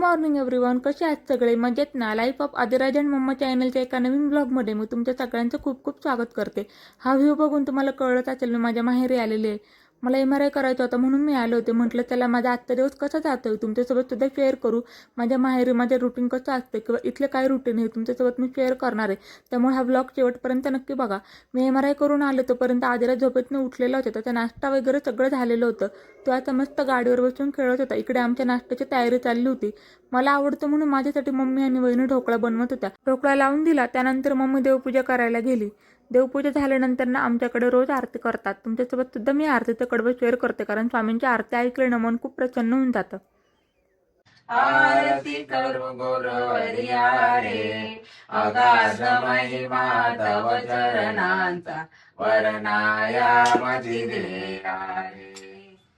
Morning everyone, कसे आहात सगळे? मजेत ना? Life of Adiraj and mamma चॅनलच्या एका नवीन ब्लॉगमध्ये मी तुमच्या सगळ्यांचं खूप खूप स्वागत करते. हा व्ह्यू बघून तुम्हाला कळत असेल मी माझ्या माहेरी आलेली आहे. मला MRI करायचा होता म्हणून मी आले होते. म्हटलं चला माझा आजचा दिवस कसा जातोय तुमच्यासोबत सुद्धा शेअर करू. माझ्या माहेरी माझं रुटीन कसं असतं किंवा इथलं काय रुटीन आहे तुमच्यासोबत मी शेअर करणार आहे. त्यामुळे हा ब्लॉग शेवटपर्यंत नक्की बघा. मी MRI करून आले तोपर्यंत आदिराज झोपेतनं उठलेला होता. त्याचा नाश्ता वगैरे सगळं झालेलं होतं. तो आता मस्त गाडीवर बसून खेळत होता. इकडे आमच्या नाश्त्याची तयारी चालली होती. मला आवडतं म्हणून माझ्यासाठी मम्मी आणि वहिनी ढोकळा बनवत होत्या. ढोकळा लावून दिला. त्यानंतर मम्मी देवपूजा करायला गेली. देवपूजा झाल्यानंतर ना आमच्याकडे रोज आरती करतात. तुमच्यासोबत सुद्धा मी आरतीचं कडवं शेअर करते, कारण स्वामींची आरती ऐकले ना मन खूप प्रसन्न होऊन जातं. आरती करू गुरुवर्या रे, अगाध महिमा तव चरणांचा वर्णाया मधी दिला रे.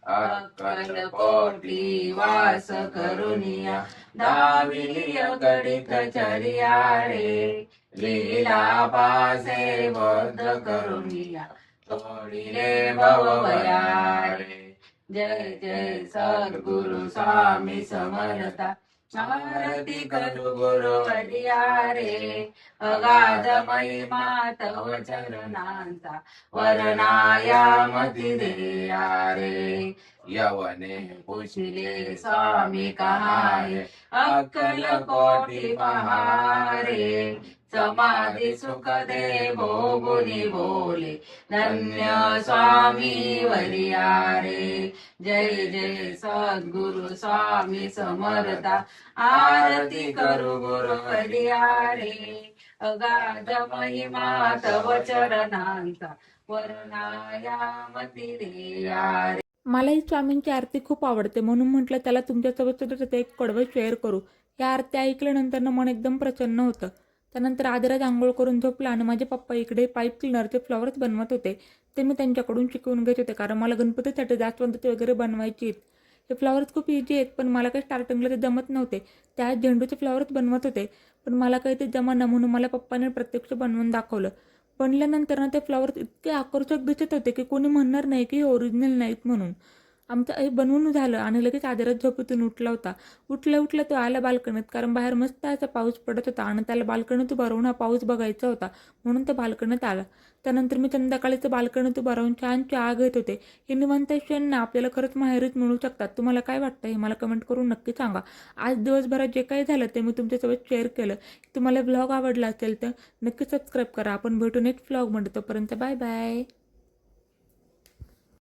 अक्कल कोटी वास करुनिया दाविलिय गणित चर्या रे. लीला पासे बद्ध करुनिया तोडिले भवया रे. जय जय सद्गुरु स्वामी समर्था, आरती करू गुरुवर्या रे, अगाध महिमा तव चरणांचा वर्णाया मती दिया रे. यवने पुछले स्वामी कहाय, अक्कल कोटी पहारे. समाधि सुख दे भोगुनी बोले, धन्य स्वामी वर्या रे. जय जय सद्गुरु स्वामी समर्था, आरती करू गुरुवर्या रे, अगाध महिमा तव चरणांचा वर्णाया मती दिया रे. मलाही स्वामींची आरती खूप आवडते म्हणून म्हटलं त्याला तुमच्यासोबत सुद्धा त्याचं एक कडवं शेअर करू. या आरती ऐकल्यानंतर ना मन एकदम प्रसन्न होतं. त्यानंतर आदिराज आंघोळ करून झोपला आणि माझे पप्पा इकडे पाईप क्लिनरचे फ्लॉवर्स बनवत होते. ते मी त्यांच्याकडून शिकवून घेत होते, कारण मला गणपतीसाठी जास्वंदी वगैरे बनवायची आहेत. हे फ्लॉवर्स खूप इझी आहेत, पण मला काही स्टार्टिंगला ते जमत नव्हते. त्या झेंडूचे फ्लॉवर्स बनवत होते, पण मला काही ते जमना म्हणून मला पप्पाने प्रत्यक्ष बनवून दाखवलं. बनल्यानंतर ना ते फ्लॉवर्स इतके आकर्षक दिसत होते की कोणी म्हणणार नाही की हे ओरिजिनल नाहीत म्हणून. आमचं हे बनवून झालं आणि लगेच आदिराज झोपेतून उठला होता. उठल्या तो आला बाल्कनीत, कारण बाहेर मस्त असा पाऊस पडत होता आणि त्याला बाल्कनीत उभा राहून हा पाऊस बघायचा होता म्हणून तो बाल्कनीत आला. त्यानंतर मी संध्याकाळीचं बाल्कनीत उभा राहून छान चहा घेत होते. हे निवांत क्षण ना आपल्याला खरंच माहेरीत मिळू शकतात. तुम्हाला काय वाटतं हे मला कमेंट करून नक्की सांगा. आज दिवसभरात जे काही झालं ते मी तुमच्यासोबत शेअर केलं. तुम्हाला ब्लॉग आवडला असेल तर नक्की सबस्क्राईब करा. आपण भेटू नेक्स्ट ब्लॉगमध्ये. तोपर्यंत बाय बाय.